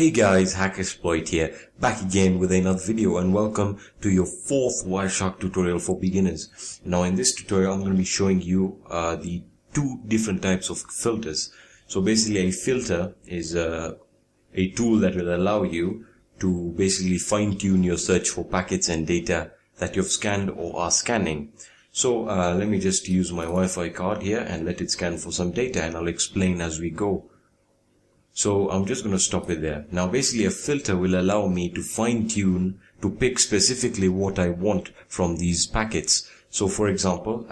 Hey guys, Hackexploit here, back again with another video, and welcome to your fourth Wireshark tutorial for beginners. Now in this tutorial I'm going to be showing you the two different types of filters. So basically a filter is a tool that will allow you to basically fine-tune your search for packets and data that you've scanned or are scanning. So let me just use my Wi-Fi card here and let it scan for some data, and I'll explain as we go. So I'm just going to stop it there. Now basically a filter will allow me to fine-tune, to pick specifically what I want from these packets. So for example,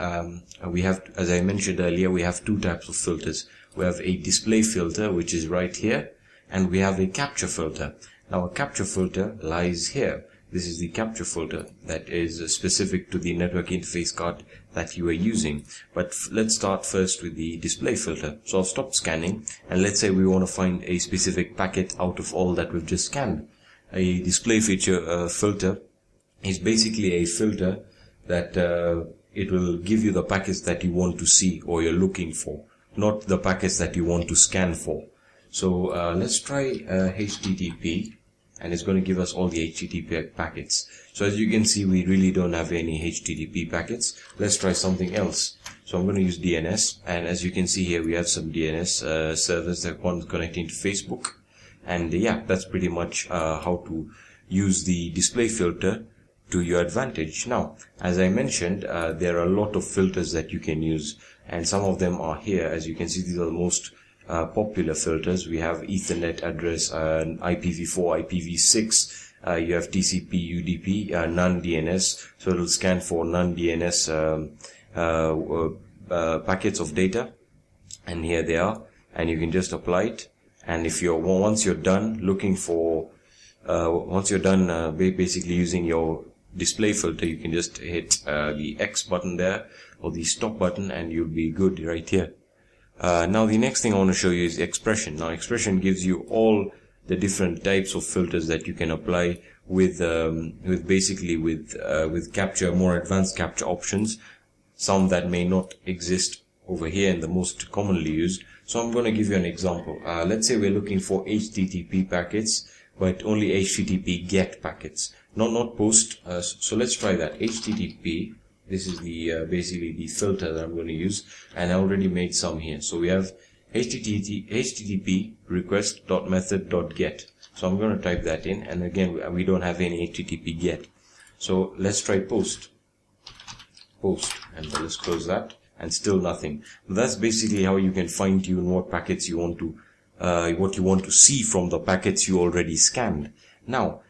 we have, as I mentioned earlier, we have two types of filters. We have a display filter, which is right here, and we have a capture filter. Now a capture filter lies here. This is the capture filter that is specific to the network interface card that you are using. But let's start first with the display filter. So I'll stop scanning, and let's say we want to find a specific packet out of all that we've just scanned. A display filter is basically a filter that it will give you the packets that you want to see or you're looking for, not the packets that you want to scan for. So let's try HTTP. And it's going to give us all the HTTP packets. So as you can see, we really don't have any HTTP packets. Let's try something else. So I'm going to use DNS, and as you can see here, we have some DNS servers that one connecting to Facebook. And yeah, that's pretty much how to use the display filter to your advantage. Now, as I mentioned, there are a lot of filters that you can use, and some of them are here. As you can see, these are the most popular filters. We have Ethernet address, IPv4, IPv6, you have TCP, UDP, non-DNS, so it will scan for non-DNS packets of data, and here they are, and you can just apply it. And if you're once you're done looking for basically using your display filter, you can just hit the X button there or the stop button, and you'll be good right here. Now the next thing I want to show you is expression. Now expression gives you all the different types of filters that you can apply with capture, more advanced capture options, some that may not exist over here in the most commonly used. So I'm going to give you an example. Let's say we're looking for HTTP packets, but only HTTP GET packets, not POST. So let's try that. HTTP. This is the basically the filter that I'm going to use, and I already made some here. So we have HTTP request.method.get. So I'm going to type that in, and again we don't have any HTTP GET. So let's try post, and let's close that, and still nothing. That's basically how you can fine tune what packets you want to, what you want to see from the packets you already scanned. Now,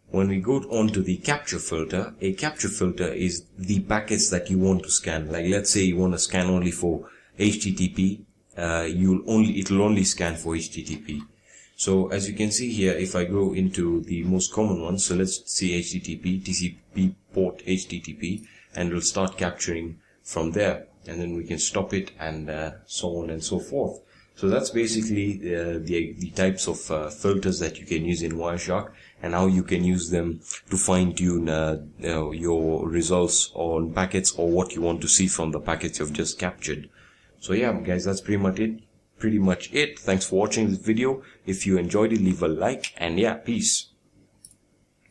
when we go on to the capture filter, a capture filter is the packets that you want to scan. Like let's say you want to scan only for HTTP, it will only scan for HTTP. So as you can see here, if I go into the most common ones, so let's see HTTP, TCP port HTTP, and we'll start capturing from there, and then we can stop it, and so on and so forth. So that's basically the types of filters that you can use in Wireshark, and how you can use them to fine-tune your results on packets or what you want to see from the packets you've just captured. So yeah, guys, that's pretty much it. Thanks for watching this video. If you enjoyed it, leave a like, and yeah, peace.